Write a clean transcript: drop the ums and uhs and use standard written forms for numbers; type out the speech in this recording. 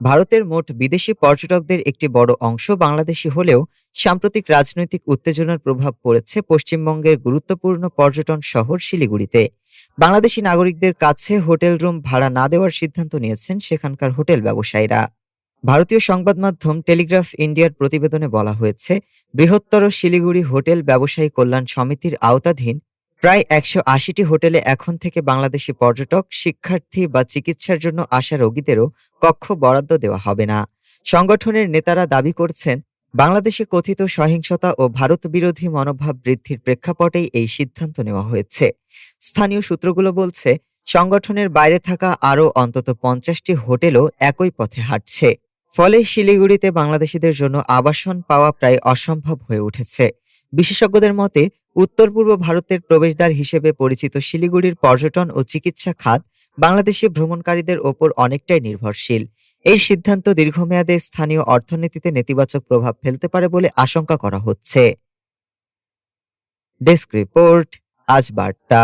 ভারতের মোট বিদেশি পর্যটকদের একটি বড় অংশ বাংলাদেশি হলেও সাম্প্রতিক রাজনৈতিক উত্তেজনার প্রভাব পড়েছে পশ্চিমবঙ্গের গুরুত্বপূর্ণ পর্যটন শহর শিলিগুড়িতে। বাংলাদেশি নাগরিকদের কাছে হোটেল রুম ভাড়া না দেওয়ার সিদ্ধান্ত নিয়েছেন সেখানকার হোটেল ব্যবসায়ীরা। ভারতীয় সংবাদ মাধ্যম টেলিগ্রাফ ইন্ডিয়ার প্রতিবেদনে বলা হয়েছে, বৃহত্তর শিলিগুড়ি হোটেল ব্যবসায়ী কল্যাণ সমিতির আওতাধীন প্রায় ১৮০টি হোটেলে এখন থেকে বাংলাদেশি পর্যটক, শিক্ষার্থী বা চিকিৎসার জন্য আসা রোগীদেরও কক্ষ বরাদ্দ দেওয়া হবে না। সংগঠনের নেতারা দাবি করছেন, বাংলাদেশে কথিত সহিংসতা ও ভারত বিরোধী মনোভাব বৃদ্ধির প্রেক্ষাপটেই এই সিদ্ধান্ত নেওয়া হয়েছে। স্থানীয় সূত্রগুলো বলছে, সংগঠনের বাইরে থাকা আরও অন্তত ৫০টি হোটেলও একই পথে হাঁটছে। ফলে শিলিগুড়িতে বাংলাদেশিদের জন্য আবাসন পাওয়া প্রায় অসম্ভব হয়ে উঠেছে। বিশেষজ্ঞদের মতে, উত্তর পূর্ব ভারতের প্রবেশদ্বার হিসেবে পরিচিত শিলিগুড়ির পর্যটন ও চিকিৎসা খাত বাংলাদেশি ভ্রমণকারীদের ওপর অনেকটাই নির্ভরশীল। এই সিদ্ধান্ত দীর্ঘমেয়াদে স্থানীয় অর্থনীতিতে নেতিবাচক প্রভাব ফেলতে পারে বলে আশঙ্কা করা হচ্ছে। ডেস্ক রিপোর্ট, আজ বার্তা।